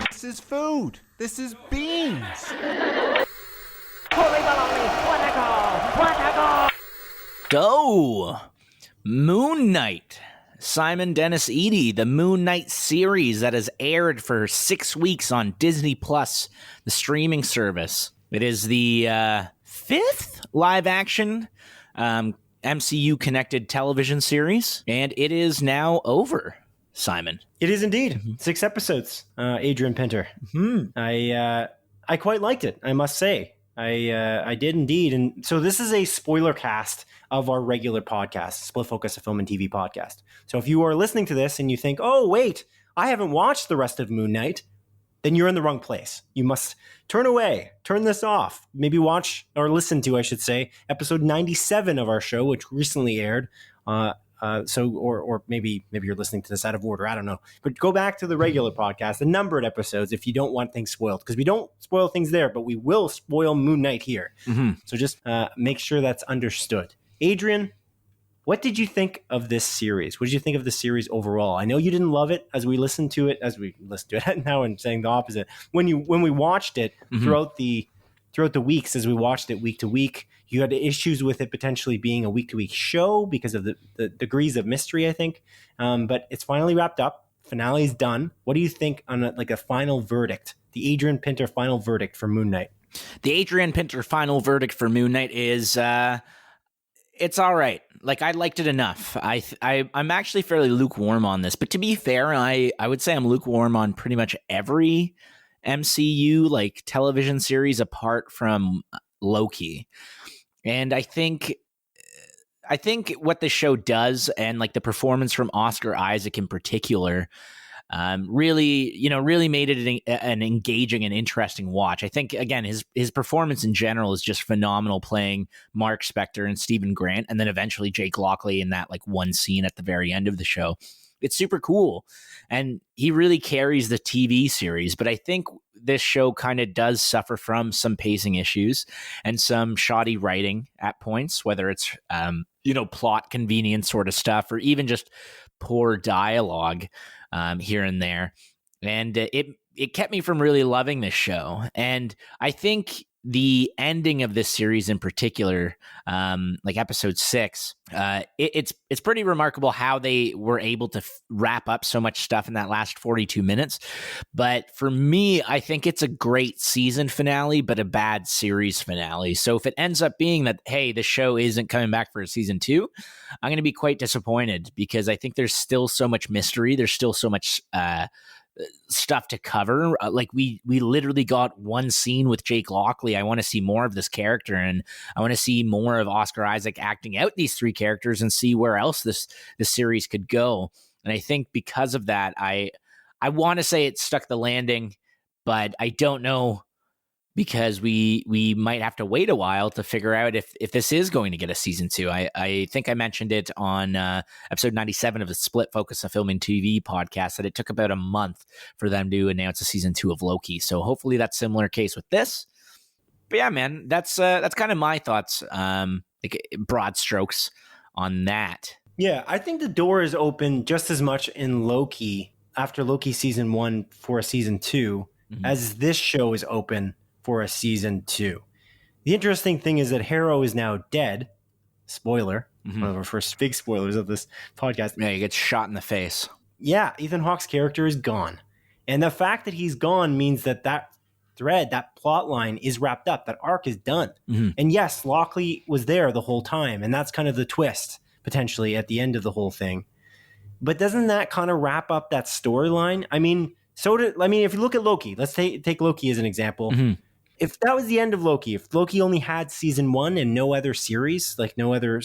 This is food. This is beans. Go! Moon Knight. Simon Dennis Eady, the Moon Knight series that has aired for 6 weeks on Disney Plus, the streaming service. It is the fifth live-action MCU-connected television series, and it is now over, Simon. It is indeed. 6 episodes, Adrian Pinter. I quite liked it, I must say. I did indeed. And so this is a spoiler cast of our regular podcast, Split Focus, a film and TV podcast. So if you are listening to this and you think, oh, wait, I haven't watched the rest of Moon Knight, then you're in the wrong place. You must turn away, turn this off, maybe watch or listen to, I should say, episode 97 of our show, which recently aired. Or maybe you're listening to this out of order. I don't know. But go back to the regular podcast, the numbered episodes, if you don't want things spoiled, because we don't spoil things there, but we will spoil Moon Knight here. So just make sure that's understood. Adrian, what did you think of this series? What did you think of the series overall? I know you didn't love it as we listened to it. Now I'm saying the opposite. When we watched it throughout the weeks, as we watched it week to week, you had issues with it potentially being a week-to-week show because of the degrees of mystery, I think. But it's finally wrapped up. Finale is done. What do you think on a final verdict, the Adrian Pinter final verdict for Moon Knight? The Adrian Pinter final verdict for Moon Knight is it's all right. Like, I liked it enough. I'm actually fairly lukewarm on this. But to be fair, I would say I'm lukewarm on pretty much every MCU television series apart from Loki. And I think what the show does, and the performance from Oscar Isaac in particular, really made it an engaging and interesting watch. I think, again, his performance in general is just phenomenal, playing Mark Spector and Stephen Grant, and then eventually Jake Lockley in that one scene at the very end of the show. It's super cool, and he really carries the TV series. But I think this show kind of does suffer from some pacing issues and some shoddy writing at points, whether it's plot convenience sort of stuff or even just poor dialogue here and there. And it kept me from really loving this show. And I think the ending of this series in particular, episode 6, it's pretty remarkable how they were able to wrap up so much stuff in that last 42 minutes. But for me, I think it's a great season finale, but a bad series finale. So if it ends up being that, hey, the show isn't coming back for a season 2, I'm going to be quite disappointed, because I think there's still so much mystery. There's still so much stuff to cover. We literally got one scene with Jake Lockley. I want to see more of this character, and I want to see more of Oscar Isaac acting out these 3 characters and see where else this series could go. And I think because of that, I want to say it stuck the landing, but I don't know, because we might have to wait a while to figure out if this is going to get a season 2. I think I mentioned it on episode 97 of the Split Focus, a film and TV podcast, that it took about a month for them to announce a season 2 of Loki. So hopefully that's a similar case with this. But yeah, man, that's kind of my thoughts, broad strokes on that. Yeah, I think the door is open just as much in Loki after Loki season 1 for a season 2 as this show is open for a season 2. The interesting thing is that Harrow is now dead. Spoiler. One of our first big spoilers of this podcast. Yeah, he gets shot in the face. Yeah, Ethan Hawke's character is gone. And the fact that he's gone means that thread, that plot line is wrapped up. That arc is done. And yes, Lockley was there the whole time. And that's kind of the twist, potentially, at the end of the whole thing. But doesn't that kind of wrap up that storyline? I mean, if you look at Loki, let's take Loki as an example. If that was the end of Loki, if Loki only had season 1 and no other series, no other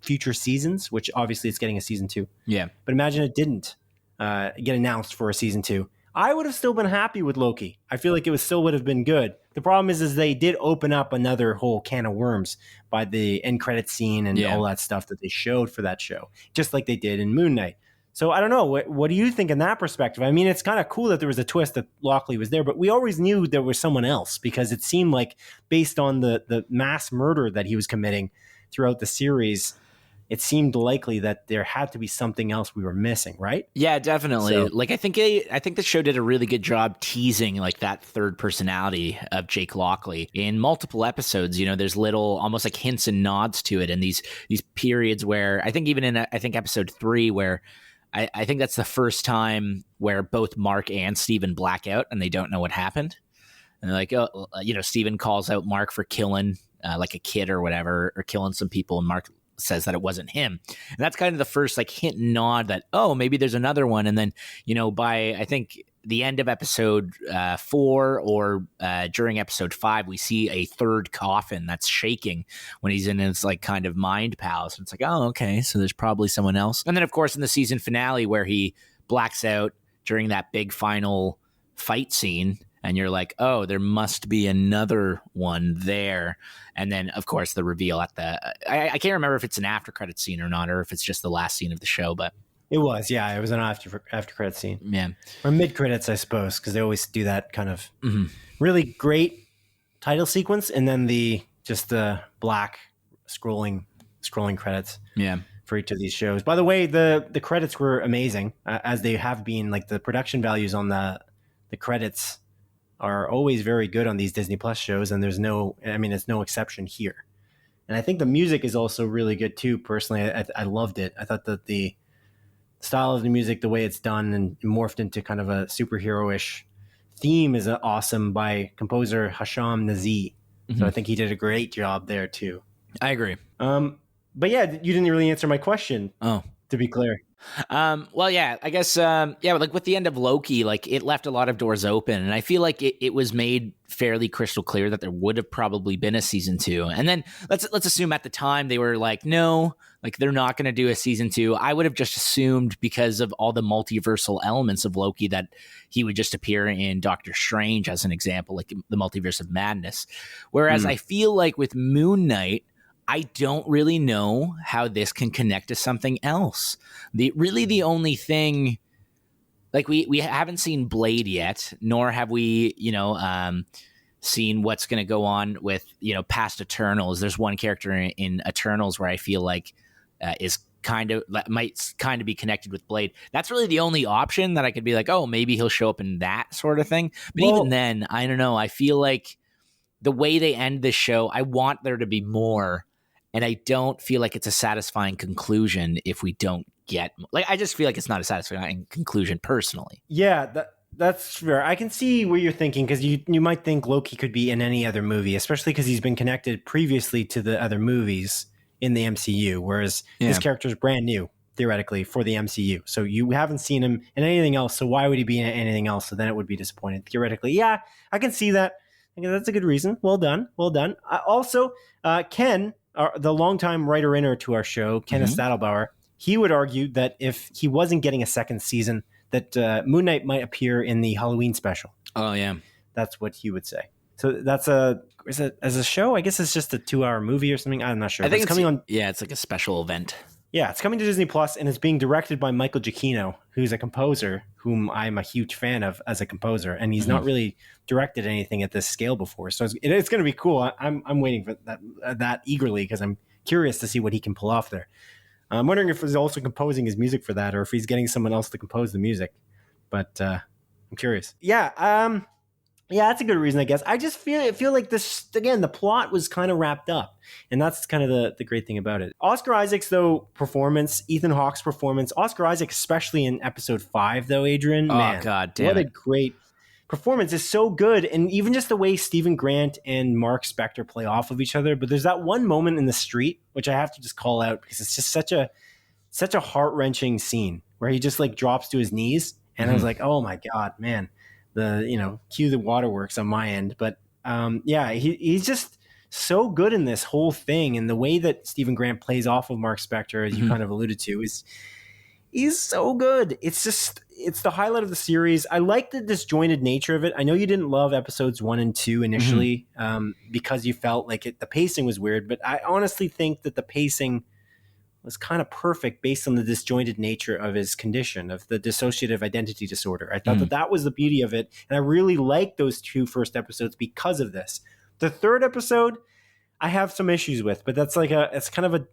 future seasons, which obviously it's getting a season 2. Yeah. But imagine it didn't get announced for a season 2. I would have still been happy with Loki. I feel like it still would have been good. The problem is they did open up another whole can of worms by the end credit scene and all that stuff that they showed for that show, just like they did in Moon Knight. So I don't know. What do you think in that perspective? I mean, it's kind of cool that there was a twist that Lockley was there, but we always knew there was someone else, because it seemed like, based on the mass murder that he was committing throughout the series, it seemed likely that there had to be something else we were missing, right? Yeah, definitely. So- Like I think the show did a really good job teasing like that third personality of Jake Lockley in multiple episodes. You know, there's little almost like hints and nods to it, and these periods where I think even in episode 3 where I think that's the first time where both Mark and Steven black out and they don't know what happened. And they're like, oh, you know, Steven calls out Mark for killing like a kid or whatever, or killing some people. And Mark says that it wasn't him. And that's kind of the first like hint and nod that, oh, maybe there's another one. And then, you know, by I think the end of episode 4 or during episode 5, we see a third coffin that's shaking when he's in his like kind of mind palace. And it's like, oh, okay, so there's probably someone else. And then, of course, in the season finale where he blacks out during that big final fight scene, and you're like, oh, there must be another one there. And then, of course, the reveal at the I can't remember if it's an after credit scene or not, or if it's just the last scene of the show, but It was, yeah. It was an after credit scene. yeah. Or mid credits, I suppose, because they always do that kind of really great title sequence, and then the black scrolling credits. Yeah. For each of these shows. By the way, the credits were amazing, as they have been. Like the production values on the credits are always very good on these Disney Plus shows, and it's no exception here. And I think the music is also really good too. Personally, I loved it. I thought that the style of the music, the way it's done and morphed into kind of a superhero-ish theme is awesome by composer Hasham Nazi. So I think he did a great job there too. I agree. But yeah, you didn't really answer my question. Oh. To be clear. Well, yeah, I guess, like with the end of Loki, like it left a lot of doors open, and I feel like it was made fairly crystal clear that there would have probably been a season 2. And then let's assume at the time they were like, no, like they're not going to do a season 2. I would have just assumed because of all the multiversal elements of Loki that he would just appear in Doctor Strange as an example, like the multiverse of madness. Whereas I feel like with Moon Knight, I don't really know how this can connect to something else. The only thing, like we haven't seen Blade yet, nor have we, seen what's going to go on with, past Eternals. There's one character in Eternals where I feel like might kind of be connected with Blade. That's really the only option that I could be like, oh, maybe he'll show up in that sort of thing. But even then, I don't know. I feel like the way they end this show, I want there to be more. And I don't feel like it's a satisfying conclusion if we don't get... Like, I just feel like it's not a satisfying conclusion personally. Yeah, that's fair. I can see where you're thinking, because you might think Loki could be in any other movie, especially because he's been connected previously to the other movies in the MCU, whereas this character is brand new, theoretically, for the MCU. So you haven't seen him in anything else, so why would he be in anything else? So then it would be disappointing. Theoretically, yeah, I can see that. I think that's a good reason. Well done. Also, Ken... the longtime writer-inner to our show, Kenneth Stadelbauer, he would argue that if he wasn't getting a second season, that Moon Knight might appear in the Halloween special. Oh, yeah. That's what he would say. So that's is it as a show? I guess it's just a 2-hour movie or something. I'm not sure. I think it's coming on. Yeah, it's like a special event. Yeah, it's coming to Disney Plus, and it's being directed by Michael Giacchino, who's a composer whom I'm a huge fan of as a composer, and he's not really directed anything at this scale before. So it's going to be cool. I'm waiting for that eagerly, because I'm curious to see what he can pull off there. I'm wondering if he's also composing his music for that, or if he's getting someone else to compose the music. But I'm curious. Yeah, that's a good reason, I guess. I just feel like this, again, the plot was kind of wrapped up. And that's kind of the great thing about it. Oscar Isaac's, though, performance, Ethan Hawke's performance, Oscar Isaac, especially in episode 5, though, Adrian. Man, God damn what a great performance. It's so good. And even just the way Stephen Grant and Mark Spector play off of each other. But there's that one moment in the street, which I have to just call out, because it's just such a heart-wrenching scene where he just like drops to his knees. And I was like, oh my God, man. Cue the waterworks on my end. But he's just so good in this whole thing. And the way that Stephen Grant plays off of Mark Spector, as you kind of alluded to, he's so good. It's the highlight of the series. I like the disjointed nature of it. I know you didn't love episodes 1 and 2 initially because you felt like the pacing was weird. But I honestly think that the pacing was kind of perfect based on the disjointed nature of his condition, of the dissociative identity disorder. I thought that was the beauty of it. And I really liked those 2 first episodes because of this. The third episode, I have some issues with, but that's like it's kind of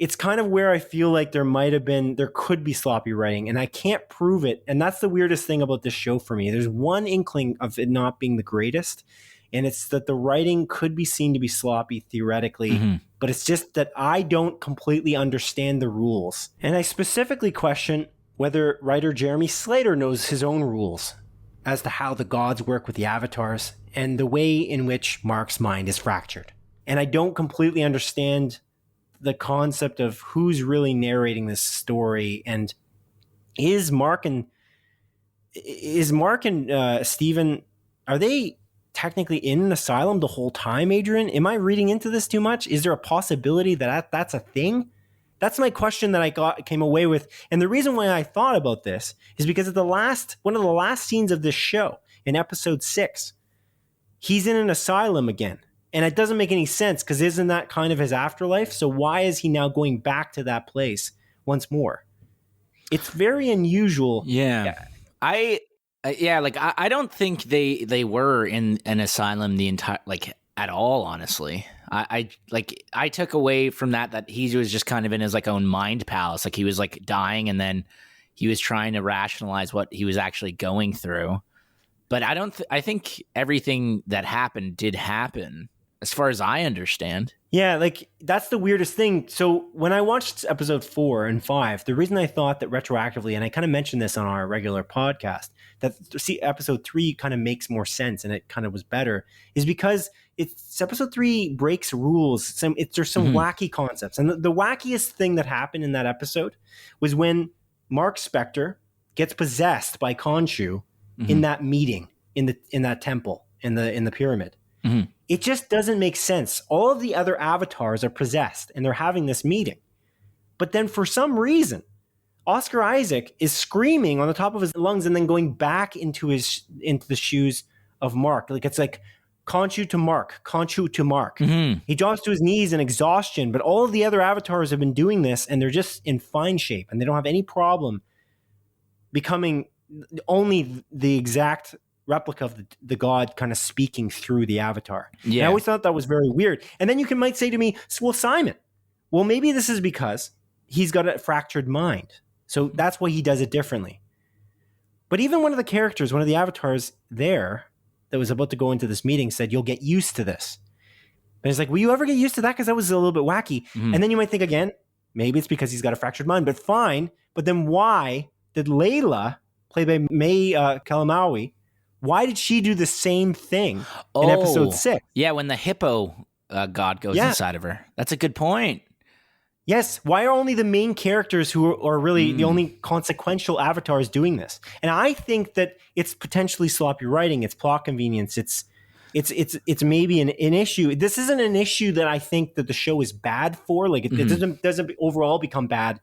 it's kind of where I feel like there could be sloppy writing, and I can't prove it. And that's the weirdest thing about this show for me. There's one inkling of it not being the greatest, and it's that the writing could be seen to be sloppy theoretically, but it's just that I don't completely understand the rules. And I specifically question whether writer Jeremy Slater knows his own rules as to how the gods work with the avatars and the way in which Mark's mind is fractured. And I don't completely understand the concept of who's really narrating this story, and is Mark and Steven, are they technically in an asylum the whole time, Adrian? Am I reading into this too much? Is there a possibility that that's a thing? That's my question that I came away with. And the reason why I thought about this is because at one of the last scenes of this show, in episode 6, he's in an asylum again. And it doesn't make any sense, because isn't that kind of his afterlife? So why is he now going back to that place once more? It's very unusual. Yeah. I don't think they were in an asylum the entire, like, at all, honestly. I took away from that he was just kind of in his like own mind palace. Like, he was like dying, and then he was trying to rationalize what he was actually going through. But I think everything that happened did happen, as far as I understand. Yeah, like, that's the weirdest thing. So when I watched episode 4 and 5, the reason I thought that retroactively, and I kind of mentioned this on our regular podcast, that episode 3 kind of makes more sense and it kind of was better, is because episode 3 breaks rules. There's some wacky concepts. And the wackiest thing that happened in that episode was when Mark Spector gets possessed by Khonshu in that meeting, in that temple, in the pyramid. It just doesn't make sense. All of the other avatars are possessed and they're having this meeting. But then for some reason, Oscar Isaac is screaming on the top of his lungs and then going back into the shoes of Mark. Like, it's like Khonshu to Mark, Khonshu to Mark. He drops to his knees in exhaustion, but all of the other avatars have been doing this and they're just in fine shape and they don't have any problem becoming only the exact replica of the god kind of speaking through the avatar. Yeah. And I always thought that was very weird. And then might say to me, well, Simon, well, maybe this is because he's got a fractured mind. So that's why he does it differently. But even one of the avatars there that was about to go into this meeting said, you'll get used to this. And it's like, will you ever get used to that? Because that was a little bit wacky. And then you might think again, maybe it's because he's got a fractured mind, but fine. But then why did Layla, played by May Kalamaui, why did she do the same thing in episode 6? Yeah, when the hippo god goes inside of her. That's a good point. Yes. Why are only the main characters who are really the only consequential avatars doing this? And I think that it's potentially sloppy writing. It's plot convenience. It's maybe an issue. This isn't an issue that I think that the show is bad for. Like, it doesn't overall become bad,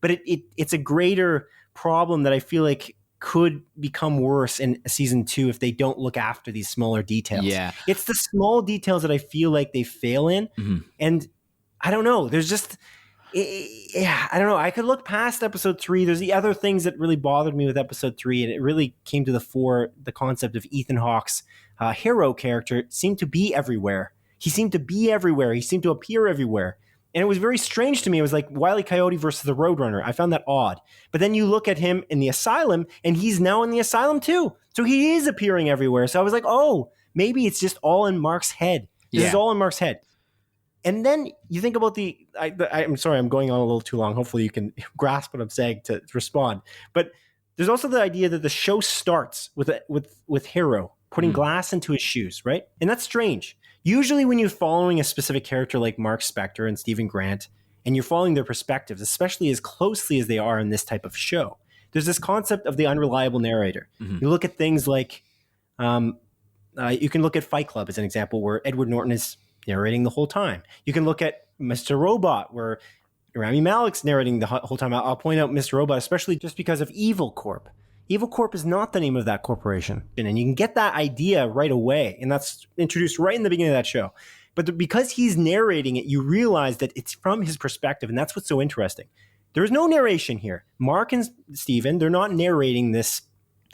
but it's a greater problem that I feel like could become worse in season 2 if they don't look after these smaller details. Yeah. It's the small details that I feel like they fail in. And I don't know. There's just, I don't know. I could look past episode 3. There's the other things that really bothered me with episode 3. And it really came to the fore, the concept of Ethan Hawke's Harrow character seemed to be everywhere. He seemed to be everywhere. He seemed to appear everywhere. And it was very strange to me. It was like Wile E. Coyote versus the Roadrunner. I found that odd. But then you look at him in the asylum, and he's now in the asylum too. So he is appearing everywhere. So I was like, oh, maybe it's just all in Mark's head. This is all in Mark's head. And then you think about I'm sorry, I'm going on a little too long. Hopefully you can grasp what I'm saying to respond. But there's also the idea that the show starts with Harrow putting glass into his shoes, right? And that's strange. Usually when you're following a specific character like Mark Spector and Stephen Grant, and you're following their perspectives, especially as closely as they are in this type of show, there's this concept of the unreliable narrator. You look at things like, you can look at Fight Club as an example, where Edward Norton is narrating the whole time. You can look at Mr. Robot, where Rami Malek's narrating the whole time. I'll point out Mr. Robot, especially just because of Evil Corp. Evil Corp is not the name of that corporation. And you can get that idea right away. And that's introduced right in the beginning of that show. But because he's narrating it, you realize that it's from his perspective. And that's what's so interesting. There is no narration here. Mark and Steven, they're not narrating this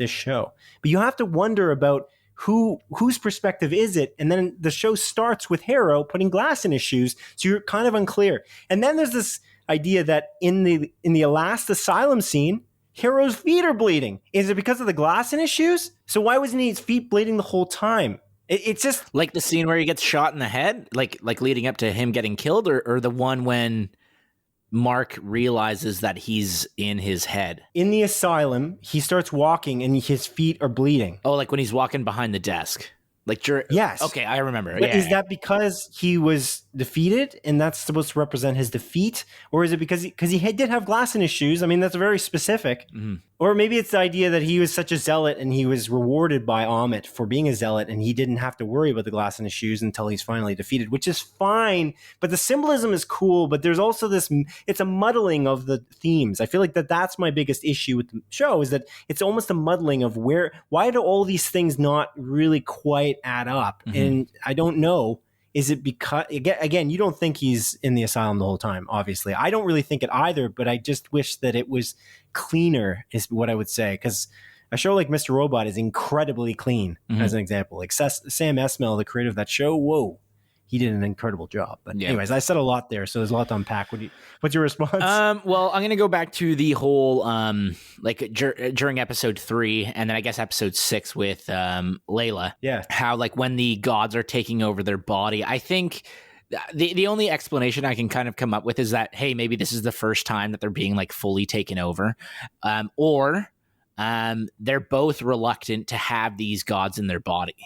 show. But you have to wonder about whose perspective is it? And then the show starts with Harrow putting glass in his shoes. So you're kind of unclear. And then there's this idea that in the last asylum scene, Harrow's feet are bleeding. Is it because of the glass in his shoes? So why wasn't his feet bleeding the whole time? It's just like the scene where he gets shot in the head, like leading up to him getting killed, or the one when Mark realizes that he's in his head. In the asylum, he starts walking and his feet are bleeding. Oh, like when he's walking behind the desk. Yes. Okay, I remember. But is that because he was defeated and that's supposed to represent his defeat? Or is it because he did have glass in his shoes? I mean, that's very specific. Mm-hmm. Or maybe it's the idea that he was such a zealot and he was rewarded by Amit for being a zealot and he didn't have to worry about the glass in his shoes until he's finally defeated, which is fine. But the symbolism is cool, but there's also it's a muddling of the themes. I feel like that's my biggest issue with the show, is that it's almost a muddling of why do all these things not really quite add up? Mm-hmm. And I don't know. Is it because, again, you don't think he's in the asylum the whole time, obviously. I don't really think it either, but I just wish that it was cleaner, is what I would say. Because a show like Mr. Robot is incredibly clean, as an example. Like Sam Esmail, the creator of that show, whoa, he did an incredible job. But anyways, I said a lot there, so there's a lot to unpack. What's your response? Well, I'm going to go back to the whole, during episode 3, and then I guess episode 6 with Layla. Yeah. How, like, when the gods are taking over their body, I think the only explanation I can kind of come up with is that, hey, maybe this is the first time that they're being, like, fully taken over. Or they're both reluctant to have these gods in their body.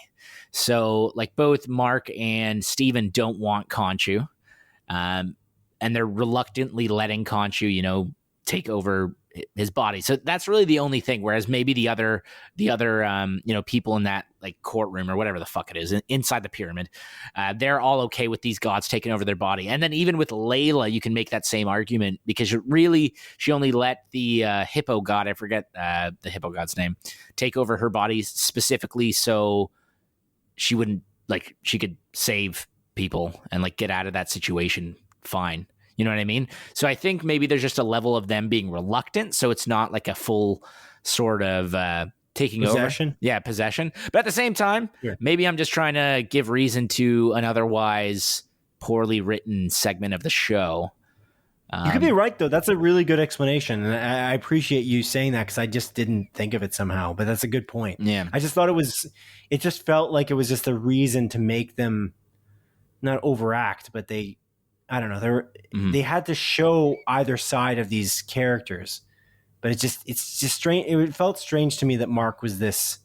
So, like, both Mark and Steven don't want Khonshu, and they're reluctantly letting Khonshu, take over his body. So that's really the only thing. Whereas maybe the other people in that, like, courtroom or whatever the fuck it is inside the pyramid, they're all okay with these gods taking over their body. And then even with Layla, you can make that same argument, because she only let the hippo god, I forget the hippo god's name, take over her body specifically so she wouldn't, like, she could save people and, like, get out of that situation fine. You know what I mean? So I think maybe there's just a level of them being reluctant, so it's not like a full sort of taking possession. Over. Yeah, possession. But at the same time, maybe I'm just trying to give reason to an otherwise poorly written segment of the show. You could be right, though. That's a really good explanation. And I appreciate you saying that, because I just didn't think of it somehow. But that's a good point. Yeah. I just thought it just felt like it was just a reason to make them not overact, but they had to show either side of these characters. But it's just strange. It felt strange to me that Mark was this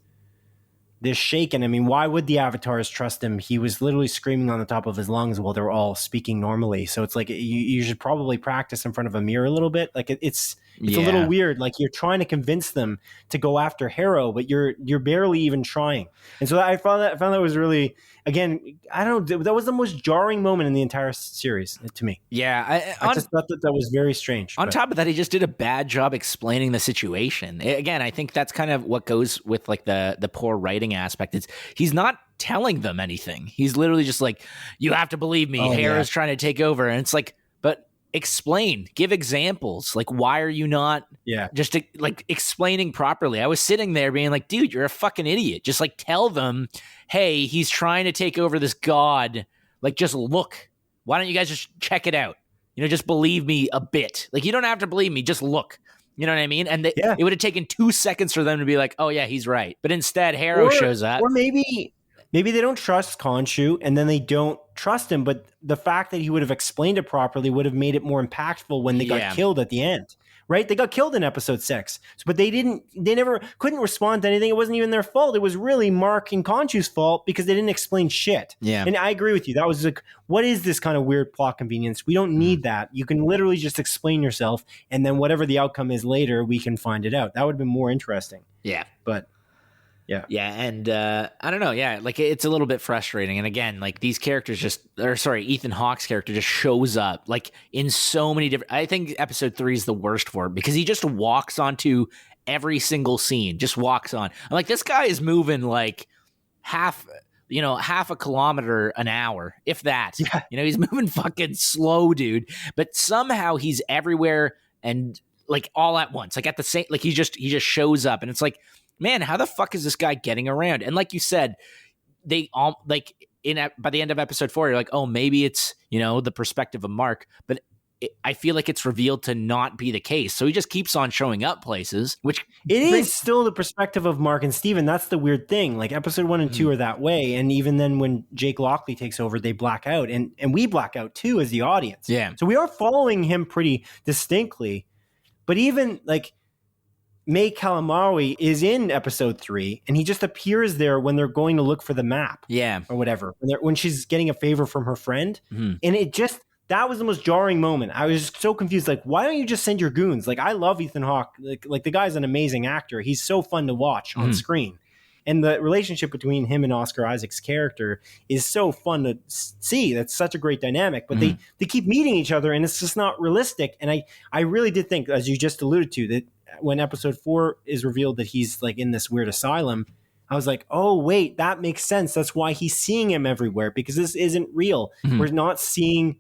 shaken. I mean, why would the avatars trust him? He was literally screaming on the top of his lungs while they were all speaking normally. So it's like you should probably practice in front of a mirror a little bit. Like it's a little weird. Like, you're trying to convince them to go after Harrow, but you're barely even trying. And so I found that was really, again, I don't know, that was the most jarring moment in the entire series to me. Yeah, I just thought that was very strange. On top of that, he just did a bad job explaining the situation. Again, I think that's kind of what goes with, like, the poor writing aspect. Is he's not telling them anything. He's literally just like, you have to believe me. Harrow's trying to take over, and it's like, but explain, give examples. Like, why are you not just like explaining properly? I was sitting there being like, dude, you're a fucking idiot. Just, like, tell them, hey, he's trying to take over this god. Like, just look. Why don't you guys just check it out? Just believe me a bit. Like, you don't have to believe me. Just look. You know what I mean? And it would have taken 2 seconds for them to be like, oh yeah, he's right. But instead, Harrow shows up. Or maybe they don't trust Khonshu, and then they don't trust him. But the fact that he would have explained it properly would have made it more impactful when they got killed at the end. Right? They got killed in episode 6, but they never couldn't respond to anything. It wasn't even their fault. It was really Mark and Khonshu's fault, because they didn't explain shit. Yeah. And I agree with you. That was like, what is this kind of weird plot convenience? We don't need that. You can literally just explain yourself, and then whatever the outcome is later, we can find it out. That would have been more interesting. Yeah. But yeah, and I don't know, like, it's a little bit frustrating. And again, like, these characters Ethan Hawke's character just shows up, like, in so many different. I think episode 3 is the worst for it, because he just walks onto every single scene, just walks on. I'm like, this guy is moving like half a kilometer an hour, if that. Yeah. He's moving fucking slow, dude. But somehow he's everywhere, and, like, all at once, like, at the same, like, he just shows up, and it's like, man, how the fuck is this guy getting around? And like you said, they all, like, by the end of episode 4, you're like, oh, maybe it's, the perspective of Mark. But I feel like it's revealed to not be the case. So he just keeps on showing up places, which it is still the perspective of Mark and Steven. That's the weird thing. Like episode 1 and 2 are that way. And even then when Jake Lockley takes over, they black out and we black out too as the audience. Yeah. So we are following him pretty distinctly, but even like May Calamari is in episode 3 and he just appears there when they're going to look for the map. Yeah. Or whatever. When she's getting a favor from her friend. And it just, that was the most jarring moment. I was so confused. Like, why don't you just send your goons? Like, I love Ethan Hawke. Like the guy's an amazing actor. He's so fun to watch on screen. And the relationship between him and Oscar Isaac's character is so fun to see. That's such a great dynamic. But they keep meeting each other, and it's just not realistic. And I really did think, as you just alluded to, that when episode 4 is revealed that he's like in this weird asylum, I was like, oh, wait, that makes sense. That's why he's seeing him everywhere, because this isn't real. We're not seeing...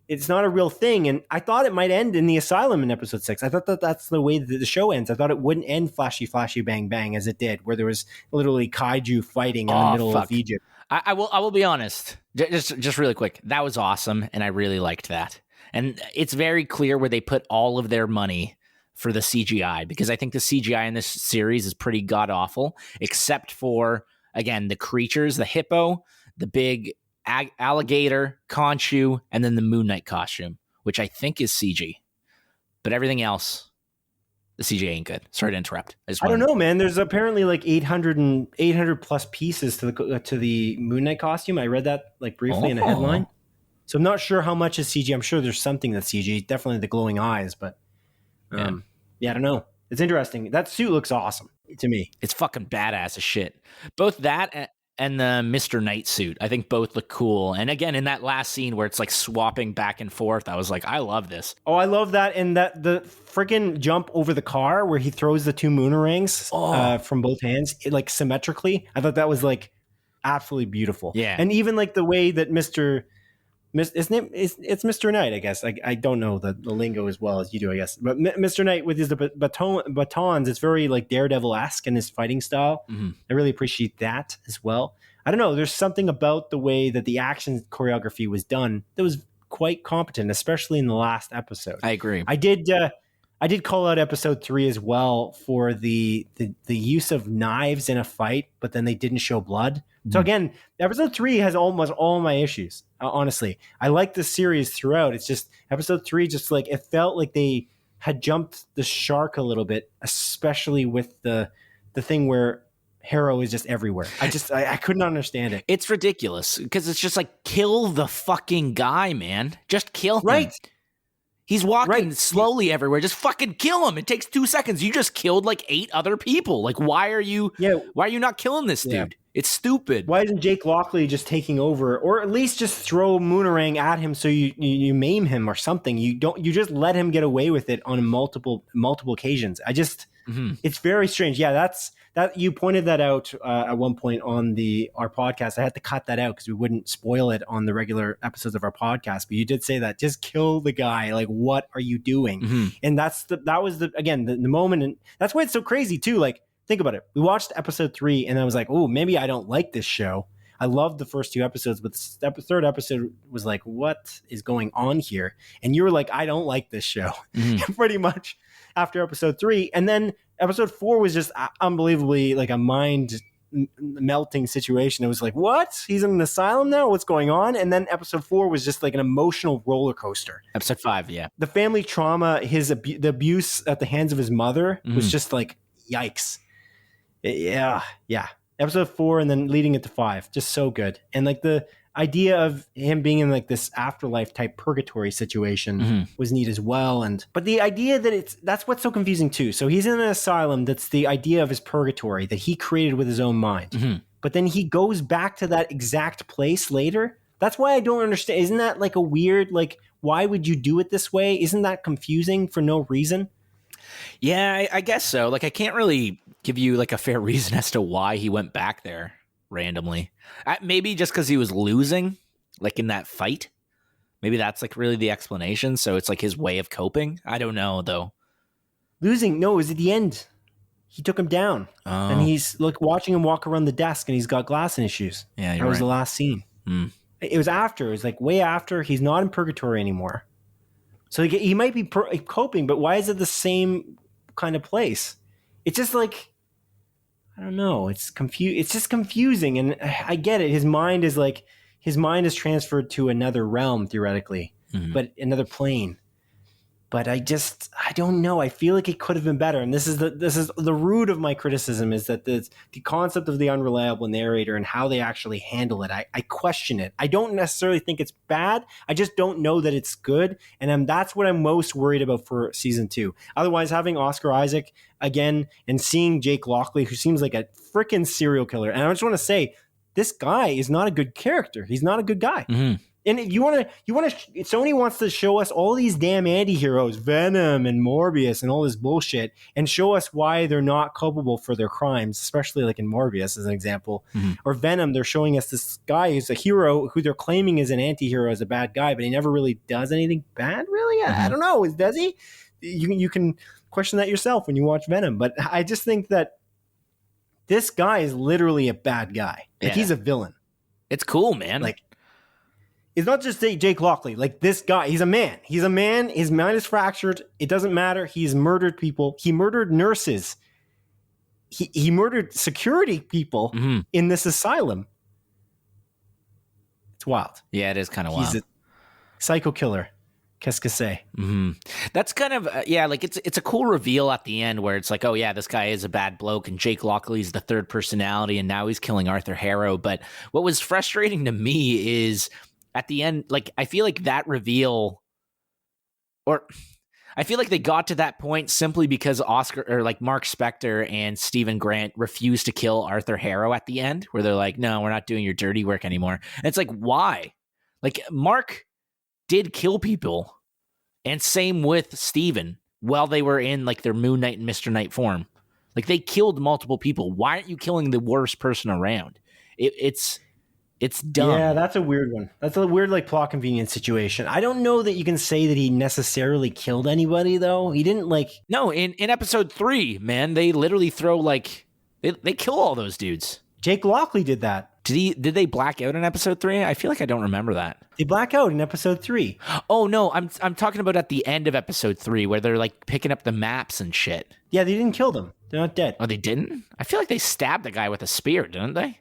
It's not a real thing. And I thought it might end in the asylum in episode 6. I thought that that's the way that the show ends. I thought it wouldn't end flashy, flashy, bang, bang as it did, where there was literally kaiju fighting in the middle of Egypt. I will be honest, just really quick. That was awesome. And I really liked that. And it's very clear where they put all of their money for the CGI, because I think the CGI in this series is pretty god awful, except for, again, the creatures, the hippo, the big alligator, Khonshu, and then the Moon Knight costume, which I think is CG. But everything else, the CG ain't good. Sorry to interrupt. I don't know, man. There's apparently like 800 plus pieces to the Moon Knight costume. I read that like briefly in a headline. So I'm not sure how much is CG. I'm sure there's something that's CG. Definitely the glowing eyes, but yeah, I don't know. It's interesting. That suit looks awesome to me. It's fucking badass as shit. Both that and the Mr. Knight suit, I think both look cool. And again, in that last scene where it's like swapping back and forth, I was like, I love this. Oh, I love that. And that the freaking jump over the car where he throws the 2 Moonerangs from both hands, like symmetrically. I thought that was like absolutely beautiful. Yeah. And even like the way that his name is, it's Mr. Knight, I guess. I don't know the lingo as well as you do, I guess. But Mr. Knight with his batons, it's very like Daredevil-esque in his fighting style. I really appreciate that as well. I don't know. There's something about the way that the action choreography was done that was quite competent, especially in the last episode. I agree. I did call out episode 3 as well for the use of knives in a fight, but then they didn't show blood. So again, episode 3 has almost all my issues. Honestly, I like the series throughout. It's just episode 3, just like it felt like they had jumped the shark a little bit, especially with the thing where Harrow is just everywhere. I couldn't understand it. It's ridiculous because it's just like, kill the fucking guy, man. Just kill him. Right. He's walking slowly everywhere. Just fucking kill him. It takes 2 seconds. You just killed like 8 other people. Like, why are you not killing this dude? Yeah. It's stupid. Why isn't Jake Lockley just taking over, or at least just throw Moonerang at him so you maim him or something? You just let him get away with it on multiple occasions. It's very strange. Yeah, that you pointed that out at one point on our podcast. I had to cut that out because we wouldn't spoil it on the regular episodes of our podcast. But you did say that, just kill the guy. Like, what are you doing? And that was the moment, and that's why it's so crazy too. Like, think about it. We watched episode 3, and I was like, oh, maybe I don't like this show. I loved the first 2 episodes, but the third episode was like, what is going on here? And you were like, I don't like this show, pretty much after episode 3. And then episode 4 was just unbelievably like a mind melting situation. It was like, what? He's in an asylum now? What's going on? And then episode 4 was just like an emotional roller coaster. Episode 5, yeah. The family trauma, the abuse at the hands of his mother was just like, yikes. Yeah. Episode 4 and then leading it to 5, just so good. And like the idea of him being in like this afterlife type purgatory situation was neat as well. But the idea that that's what's so confusing too. So he's in an asylum. That's the idea of his purgatory that he created with his own mind. But then he goes back to that exact place later. That's why I don't understand. Isn't that like a weird, like, why would you do it this way? Isn't that confusing for no reason? Yeah, I guess so. Like, I can't really give you like a fair reason as to why he went back there randomly. Maybe just because he was losing, like in that fight. Maybe that's like really the explanation. So it's like his way of coping. I don't know though. Losing? No, it was at the end. He took him down, and he's like watching him walk around the desk, and he's got glass issues. Yeah, that was the last scene. It was after. It was like way after. He's not in purgatory anymore. So he might be coping, but why is it the same kind of place? It's just like, I don't know. It's just confusing, and I get it. His mind is transferred to another realm theoretically, but another plane. But I don't know. I feel like it could have been better. And this is the root of my criticism, is that the concept of the unreliable narrator and how they actually handle it. I question it. I don't necessarily think it's bad. I just don't know that it's good. And that's what I'm most worried about for season 2. Otherwise, having Oscar Isaac again and seeing Jake Lockley, who seems like a freaking serial killer. And I just want to say, this guy is not a good character. He's not a good guy. Mm-hmm. And if Sony wants to show us all these damn anti-heroes, Venom and Morbius and all this bullshit, and show us why they're not culpable for their crimes, especially like in Morbius as an example. Mm-hmm. Or Venom, they're showing us this guy who's a hero who they're claiming is an anti-hero, as a bad guy, but he never really does anything bad, really? Mm-hmm. I don't know. Does he? You can question that yourself when you watch Venom. But I just think that this guy is literally a bad guy. Like, he's a villain. It's cool, man. Like, it's not just Jake Lockley. Like, this guy, he's a man. He's a man. His mind is fractured. It doesn't matter. He's murdered people. He murdered nurses. He murdered security people in this asylum. It's wild. Yeah, it is kind of wild. He's a psycho killer. Qu'est-ce que c'est? Mm-hmm. That's kind of like it's a cool reveal at the end where it's like, oh yeah, this guy is a bad bloke, and Jake Lockley's the third personality, and now he's killing Arthur Harrow. But what was frustrating to me is, at the end, like, I feel like that reveal, or I feel like they got to that point simply because Mark Spector and Stephen Grant refused to kill Arthur Harrow at the end, where they're like, no, we're not doing your dirty work anymore. And it's like, why? Like, Mark did kill people, and same with Stephen, while they were in like their Moon Knight and Mr. Knight form. Like, they killed multiple people. Why aren't you killing the worst person around? It's dumb. Yeah, that's a weird one. That's a weird, like, plot convenience situation. I don't know that you can say that he necessarily killed anybody, though. He didn't, like... No, in episode 3, man, they literally throw, like... They kill all those dudes. Jake Lockley did that. Did they black out in episode 3? I feel like I don't remember that. They black out in episode 3. Oh, no, I'm talking about at the end of episode 3, where they're, like, picking up the maps and shit. Yeah, they didn't kill them. They're not dead. Oh, they didn't? I feel like they stabbed the guy with a spear, didn't they?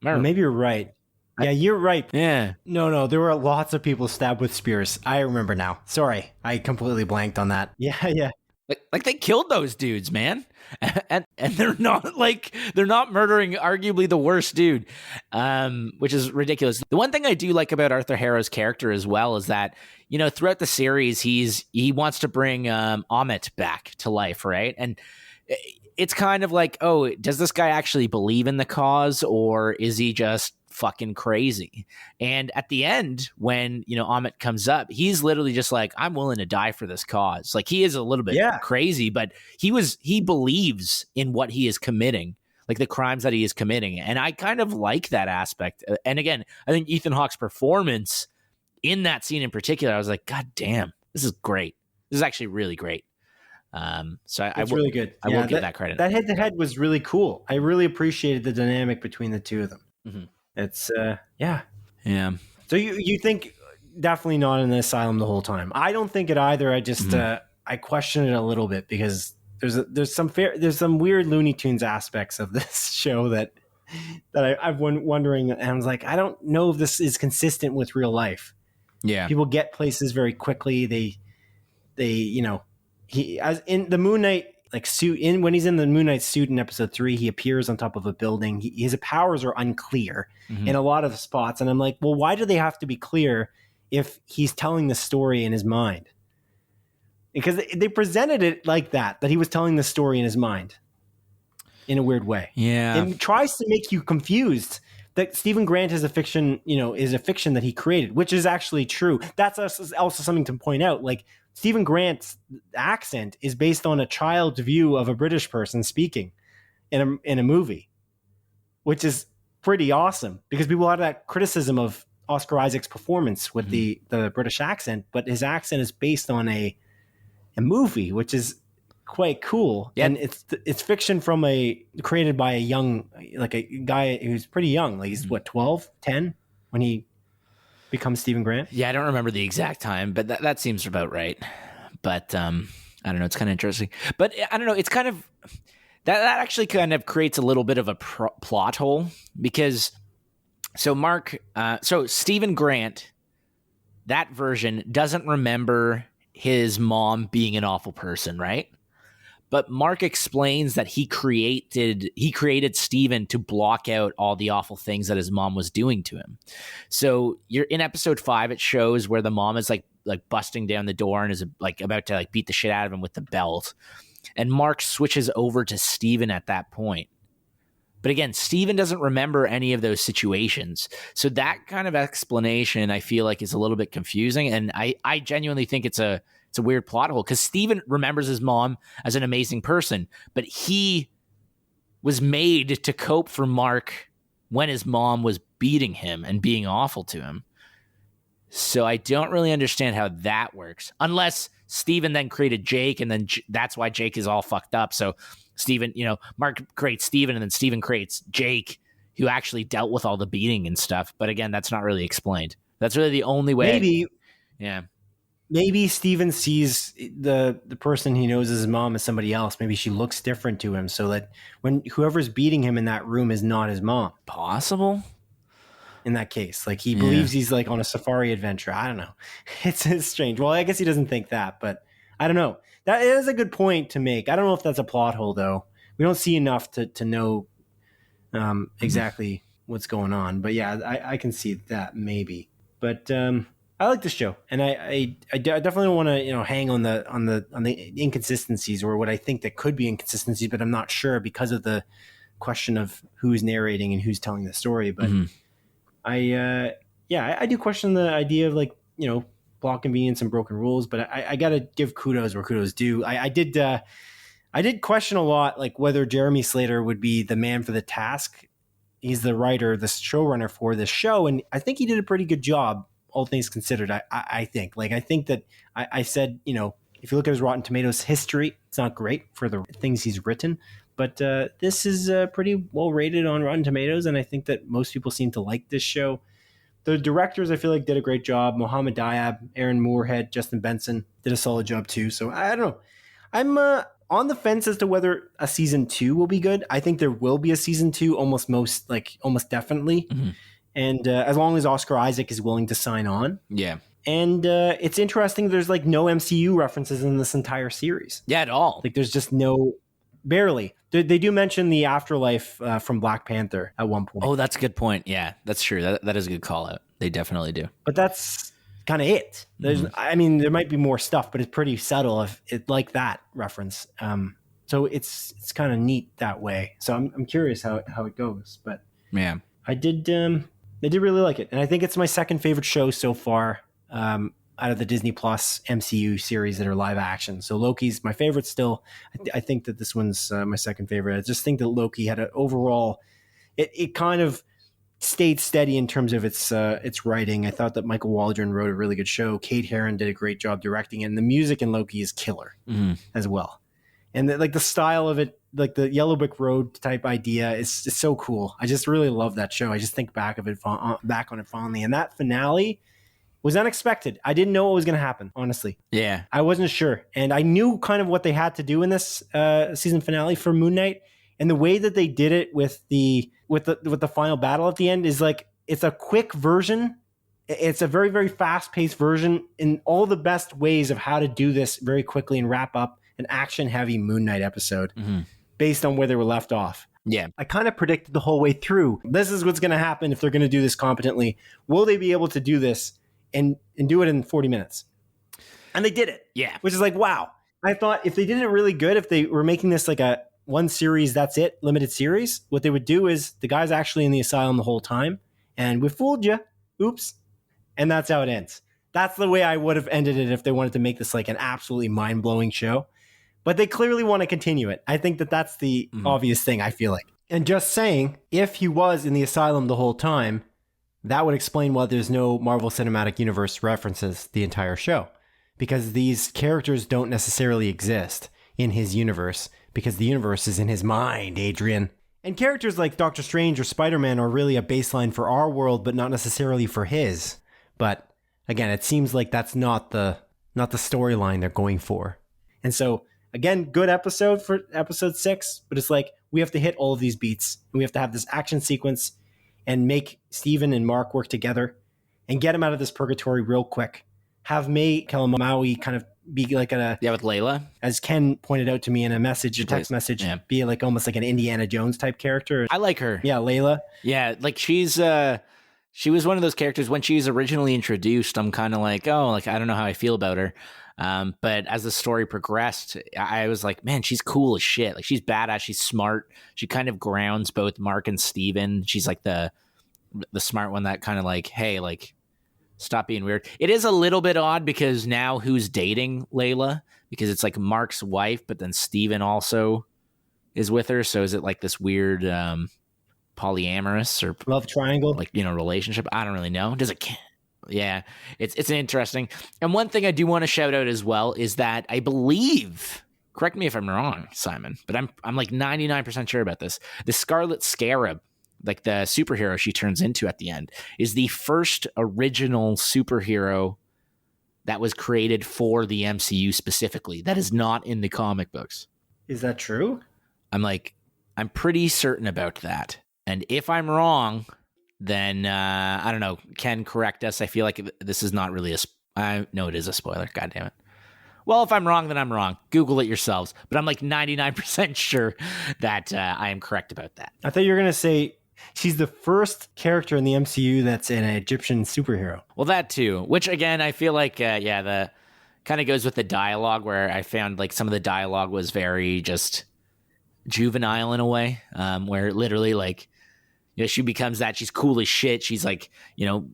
Well, maybe you're right. Yeah, you're right. Yeah. No, there were lots of people stabbed with spears. I remember now. Sorry, I completely blanked on that. Yeah. Like they killed those dudes, man. And they're not murdering arguably the worst dude, which is ridiculous. The one thing I do like about Arthur Harrow's character as well is that, you know, throughout the series, he wants to bring Amit back to life, right? And it's kind of like, oh, does this guy actually believe in the cause, or is he just fucking crazy? And at the end, when, you know, Amit comes up, he's literally just like, I'm willing to die for this cause. Like, he is a little bit crazy, but he believes in what he is committing, like the crimes that he is committing. And I kind of like that aspect. And again, I think Ethan Hawke's performance in that scene in particular, I was like, God damn, this is great. This is actually really great. So it's really good. I will give that credit. That head-to-head was really cool. I really appreciated the dynamic between the two of them. Mm-hmm. It's yeah. So you think definitely not in the asylum the whole time? I don't think it either. I just I question it a little bit because there's some weird Looney Tunes aspects of this show that I've been wondering, and I was like, I don't know if this is consistent with real life. Yeah, people get places very quickly. They you know, he, as in the Moon Knight like suit, when he's in the Moon Knight suit in episode 3, he appears on top of a building. His powers are unclear in a lot of spots, and I'm like, well, why do they have to be clear if he's telling the story in his mind? Because they presented it like that he was telling the story in his mind in a weird way. Yeah, and tries to make you confused that Stephen Grant is a fiction, you know, is a fiction that he created, which is actually true. That's also something to point out. Like, Stephen Grant's accent is based on a child's view of a British person speaking in a movie, which is pretty awesome because people had that criticism of Oscar Isaac's performance with the British accent, but his accent is based on a movie, which is quite cool. Yeah. And it's fiction created by a guy who's pretty young. Like, he's 12, 10 when he becomes Stephen Grant? Yeah, I don't remember the exact time, but that seems about right. But I don't know. It's kind of interesting. But I don't know. It's kind of that actually kind of creates a little bit of a plot hole because so Stephen Grant, that version doesn't remember his mom being an awful person, right? But Mark explains that he created Steven to block out all the awful things that his mom was doing to him. So you're in episode 5, it shows where the mom is like busting down the door and is like about to like beat the shit out of him with the belt. And Mark switches over to Steven at that point. But again, Steven doesn't remember any of those situations. So that kind of explanation I feel like is a little bit confusing. And I genuinely think it's a weird plot hole because Steven remembers his mom as an amazing person, but he was made to cope for Mark when his mom was beating him and being awful to him. So I don't really understand how that works, unless Steven then created Jake, and then that's why Jake is all fucked up. So Steven, Mark creates Steven, and then Steven creates Jake, who actually dealt with all the beating and stuff. But again, that's not really explained. That's really the only way. Maybe Steven sees the person he knows as his mom as somebody else. Maybe she looks different to him, so that when whoever's beating him in that room is not his mom. Possible. In that case, like he believes he's like on a safari adventure. I don't know. It's strange. Well, I guess he doesn't think that, but I don't know. That is a good point to make. I don't know if that's a plot hole though. We don't see enough to know exactly what's going on. But yeah, I can see that maybe. But I like this show, and I definitely don't want to hang on the inconsistencies or what I think that could be inconsistencies, but I'm not sure because of the question of who's narrating and who's telling the story. But I do question the idea of plot convenience and broken rules, but I got to give kudos where kudos due. I did question a lot whether Jeremy Slater would be the man for the task. He's the writer, the showrunner for this show, and I think he did a pretty good job. All things considered, I think. I think that I said, if you look at his Rotten Tomatoes history, it's not great for the things he's written, but this is pretty well rated on Rotten Tomatoes, and I think that most people seem to like this show. The directors, I feel like, did a great job. Mohammed Diab, Aaron Moorhead, Justin Benson did a solid job too. So I don't know. I'm on the fence as to whether a season 2 will be good. I think there will be a season 2, almost definitely. Mm-hmm. And as long as Oscar Isaac is willing to sign on. Yeah. And it's interesting. There's no MCU references in this entire series. Yeah, at all. There's just barely. They do mention the afterlife from Black Panther at one point. Oh, that's a good point. Yeah, that's true. That is a good call out. They definitely do. But that's kind of it. I mean, there might be more stuff, but it's pretty subtle if it that reference. So it's kind of neat that way. So I'm curious how it goes. But yeah, I did really like it, and I think it's my second favorite show so far out of the Disney Plus MCU series that are live action. So Loki's my favorite still. I think that this one's my second favorite. I just think that Loki had an overall. It kind of stayed steady in terms of its writing. I thought that Michael Waldron wrote a really good show. Kate Herron did a great job directing it, and the music in Loki is killer as well. And the style of it, the Yellow Brick Road type idea is so cool. I just really love that show. I just think back on it fondly. And that finale was unexpected. I didn't know what was going to happen, honestly. Yeah. I wasn't sure. And I knew kind of what they had to do in this season finale for Moon Knight. And the way that they did it with the final battle at the end is it's a quick version. It's a very, very fast-paced version in all the best ways of how to do this very quickly and wrap up an action-heavy Moon Knight episode based on where they were left off. Yeah. I kind of predicted the whole way through. This is what's going to happen if they're going to do this competently. Will they be able to do this and do it in 40 minutes? And they did it. Yeah. Which is wow. I thought if they did it really good, if they were making this a one series, that's it, limited series, what they would do is the guy's actually in the asylum the whole time. And we fooled you. Oops. And that's how it ends. That's the way I would have ended it if they wanted to make this an absolutely mind-blowing show. But they clearly want to continue it. I think that that's the obvious thing, I feel like. And just saying, if he was in the asylum the whole time, that would explain why there's no Marvel Cinematic Universe references the entire show. Because these characters don't necessarily exist in his universe, because the universe is in his mind, Adrian. And characters like Doctor Strange or Spider-Man are really a baseline for our world, but not necessarily for his. But again, it seems like that's not the storyline they're going for. And so again, good episode for episode 6, but it's like we have to hit all of these beats and we have to have this action sequence and make Steven and Mark work together and get him out of this purgatory real quick. Have May Kalamaui kind of be like with Layla, as Ken pointed out to me in a text message, be like almost like an Indiana Jones type character. I like her. Yeah, Layla. Yeah, like she was one of those characters when she was originally introduced. I'm kind of like, oh, like I don't know how I feel about her. But as the story progressed, I was like, man, she's cool as shit. Like she's badass. She's smart. She kind of grounds both Mark and Steven. She's like the smart one that kind of like, hey, like stop being weird. It is a little bit odd because now who's dating Layla? Because it's like Mark's wife, but then Steven also is with her. So is it like this weird polyamorous or love triangle, like, relationship? I don't really know. Does it? Yeah, it's an interesting. And one thing I do want to shout out as well is that I believe, correct me if I'm wrong, Simon, but I'm like 99% sure about this. The Scarlet Scarab, like the superhero she turns into at the end, is the first original superhero that was created for the MCU specifically. That is not in the comic books. Is that true? I'm pretty certain about that. And if I'm wrong, then I don't know. Ken, correct us. I feel like this is not really no, it is a spoiler. God damn it. Well, if I'm wrong, then I'm wrong. Google it yourselves. But I'm like 99% sure that I am correct about that. I thought you were going to say she's the first character in the MCU that's an Egyptian superhero. Well, that too. Which, again, I feel like, the kind of goes with the dialogue where I found like some of the dialogue was very just juvenile in a way, where literally like, she becomes that. She's cool as shit. She's like,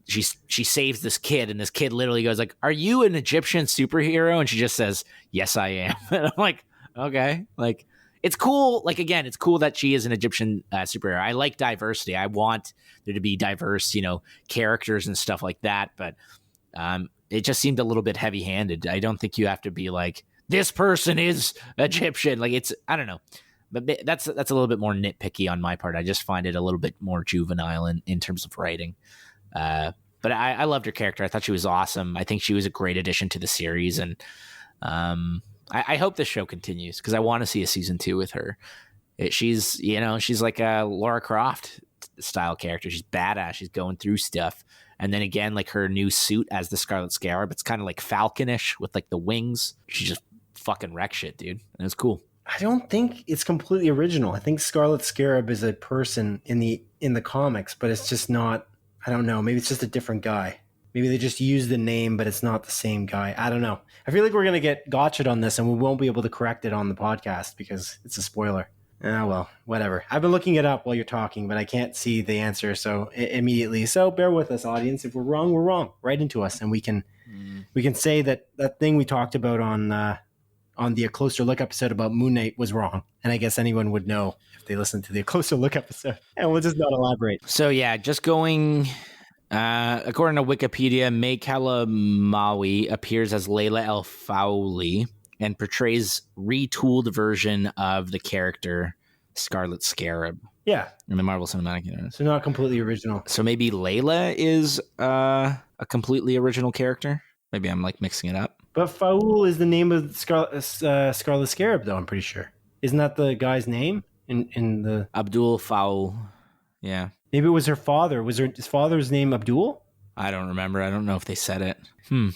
she saves this kid, and this kid literally goes like, "Are you an Egyptian superhero?" And she just says, "Yes, I am." And I'm like, okay, like it's cool. Like again, it's cool that she is an Egyptian superhero. I like diversity. I want there to be diverse, characters and stuff like that. But it just seemed a little bit heavy-handed. I don't think you have to be like, this person is Egyptian. Like I don't know. But that's a little bit more nitpicky on my part. I just find it a little bit more juvenile in terms of writing. But I loved her character. I thought she was awesome. I think she was a great addition to the series. And I hope the show continues because I want to see a season 2 with her. She's like a Laura Croft style character. She's badass. She's going through stuff. And then again, like her new suit as the Scarlet Scarab, it's kind of like Falconish with like the wings. She just fucking wreck shit, dude. And it's cool. I don't think it's completely original. I think Scarlet Scarab is a person in the comics, but it's just not. I don't know. Maybe it's just a different guy. Maybe they just use the name, but it's not the same guy. I don't know. I feel like we're gonna get gotcha'd on this, and we won't be able to correct it on the podcast because it's a spoiler. Oh well, whatever. I've been looking it up while you're talking, but I can't see the answer immediately. So bear with us, audience. If we're wrong, we're wrong. Write into us, and we can say that thing we talked about on the A Closer Look episode about Moon Knight was wrong. And I guess anyone would know if they listened to the A Closer Look episode. And we'll just not elaborate. So yeah, just going, according to Wikipedia, May Kalamaui appears as Layla El Fawli and portrays retooled version of the character Scarlet Scarab. Yeah. In the Marvel Cinematic Universe. So not completely original. So maybe Layla is a completely original character? Maybe I'm like mixing it up. But Faul is the name of Scarlet Scarab, though, I'm pretty sure. Isn't that the guy's name in the... Abdul Faul. Yeah. Maybe it was her father. Was his father's name Abdul? I don't remember. I don't know if they said it.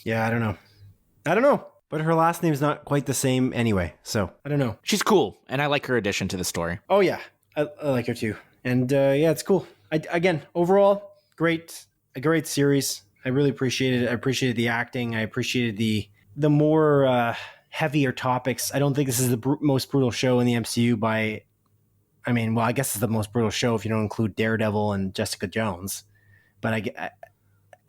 Yeah, I don't know. But her last name's not quite the same anyway, so I don't know. She's cool, and I like her addition to the story. Oh, yeah. I like her, too. And, yeah, it's cool. Again, overall, a great series. I really appreciated it. I appreciated the acting. I appreciated the more heavier topics. I don't think this is the most brutal show in the MCU I guess it's the most brutal show if you don't include Daredevil and Jessica Jones. But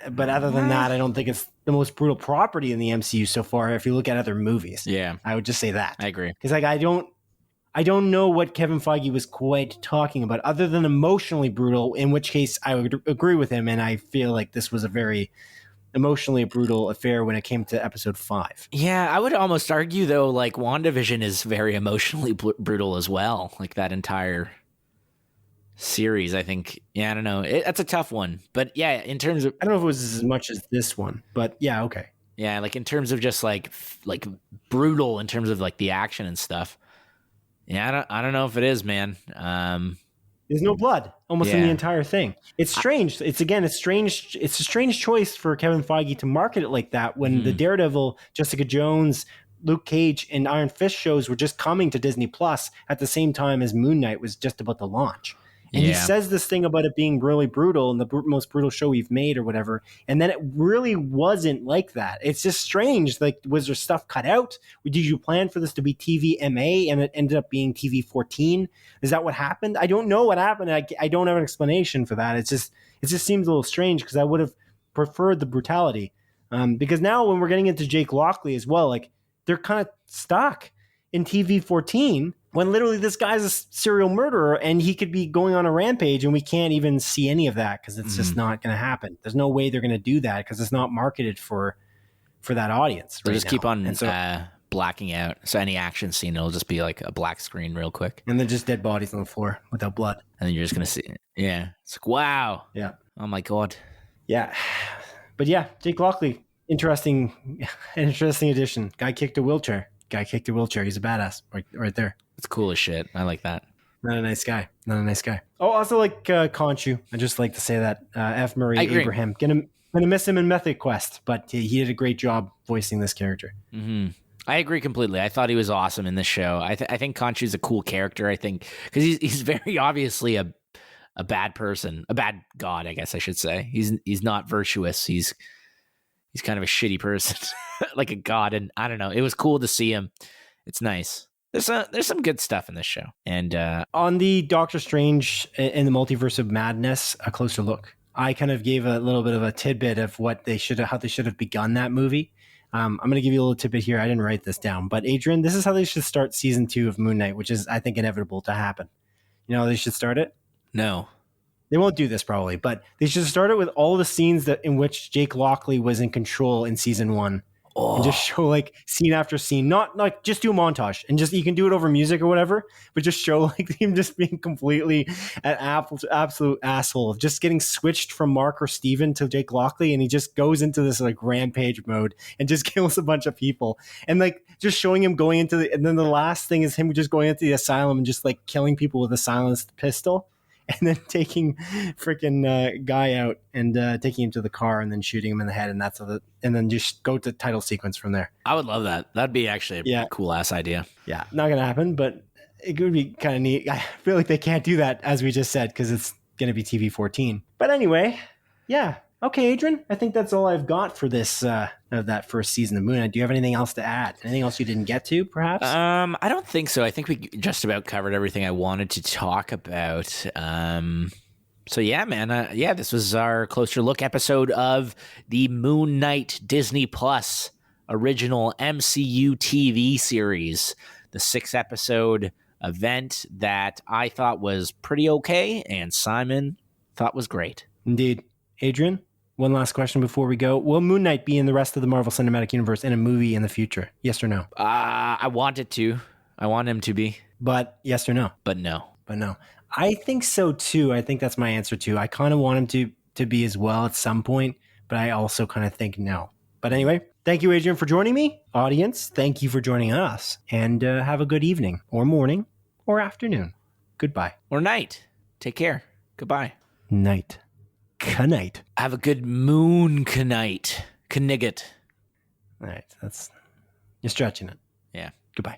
but other than that, I don't think it's the most brutal property in the MCU so far if you look at other movies. Yeah. I would just say that. I agree. Because I don't know what Kevin Feige was quite talking about other than emotionally brutal, in which case I would agree with him, and I feel like this was a very emotionally brutal affair when it came to episode 5. Yeah, I would almost argue, though, like WandaVision is very emotionally brutal as well. Like that entire series, I think. Yeah, I don't know. That's a tough one. But yeah, in terms of I don't know if it was as much as this one, but yeah, okay. yeah, like in terms of just like brutal in terms of like the action and stuff. Yeah, I don't know if it is, man. There's no blood almost in the Yeah. entire thing. It's strange. It's strange. It's a strange choice for Kevin Feige to market it like that when the Daredevil, Jessica Jones, Luke Cage, and Iron Fist shows were just coming to Disney Plus at the same time as Moon Knight was just about to launch. And he says this thing about it being really brutal and the most brutal show we've made or whatever. And then it really wasn't like that. It's just strange. Like, was there stuff cut out? Did you plan for this to be TV MA and it ended up being TV 14? Is that what happened? I don't know what happened. I don't have an explanation for that. It just seems a little strange because I would have preferred the brutality. Because now when we're getting into Jake Lockley as well, like they're kind of stuck in TV 14 when literally this guy's a serial murderer and he could be going on a rampage and we can't even see any of that because it's just not going to happen. There's no way they're going to do that because it's not marketed for that audience. They'll right just now. keep on And so, blacking out. So any action scene, it'll just be like a black screen real quick. and they're just dead bodies on the floor without blood. And then you're just going to see it. Yeah. It's like, wow. Yeah. Oh my God. Yeah. But yeah, Jake Lockley, interesting addition. Guy kicked a wheelchair. He's a badass right there. It's cool as shit. I like that. Not a nice guy. Oh, also like Conchu. I just like to say that F. Murray I agree. Abraham. Gonna miss him in Mythic Quest, but he did a great job voicing this character. Mm-hmm. I agree completely. I thought he was awesome in this show. I think Conchu's a cool character. I think because he's very obviously a bad person, a bad god, I guess I should say. He's not virtuous. He's kind of a shitty person, like a god. And I don't know. It was cool to see him. It's nice. There's some good stuff in this show. And on the Doctor Strange in the Multiverse of Madness, a closer look. I kind of gave a little bit of a tidbit of how they should have begun that movie. I'm going to give you a little tidbit here. I didn't write this down, but Adrian, this is how they should start season 2 of Moon Knight, which is, I think, inevitable to happen. You know how they should start it? no. They won't do this probably, but they should start it with all the scenes in which Jake Lockley was in control in season 1. And just show like scene after scene, not like just do a montage and just, you can do it over music or whatever, but just show like him just being completely an absolute asshole, just getting switched from Mark or Steven to Jake Lockley. And he just goes into this like rampage mode and just kills a bunch of people and like just showing him going into and then the last thing is him just going into the asylum and just like killing people with a silenced pistol. And then taking freaking guy out and taking him to the car and then shooting him in the head. And and then just go to title sequence from there. I would love that. That'd be actually a cool ass idea. Yeah, not going to happen, but it could be kind of neat. I feel like they can't do that, as we just said, because it's going to be TV 14. But anyway, yeah. Okay, Adrian, I think that's all I've got for this of that first season of Moon Knight. Do you have anything else to add? Anything else you didn't get to, perhaps? I don't think so. I think we just about covered everything I wanted to talk about. So yeah, man. This was our closer look episode of the Moon Knight Disney Plus original MCU TV series, the 6-episode event that I thought was pretty okay, and Simon thought was great. Indeed. Adrian, one last question before we go. Will Moon Knight be in the rest of the Marvel Cinematic Universe in a movie in the future? Yes or no? I want it to. I want him to be. But yes or no? But no. I think so too. I think that's my answer too. I kind of want him to be as well at some point, but I also kind of think no. But anyway, thank you, Adrian, for joining me. Audience, thank you for joining us. And have a good evening or morning or afternoon. Goodbye. Or night. Take care. Goodbye. Night. Knight. Have a good moon knight. Knigget. All right. You're stretching it. Yeah. Goodbye.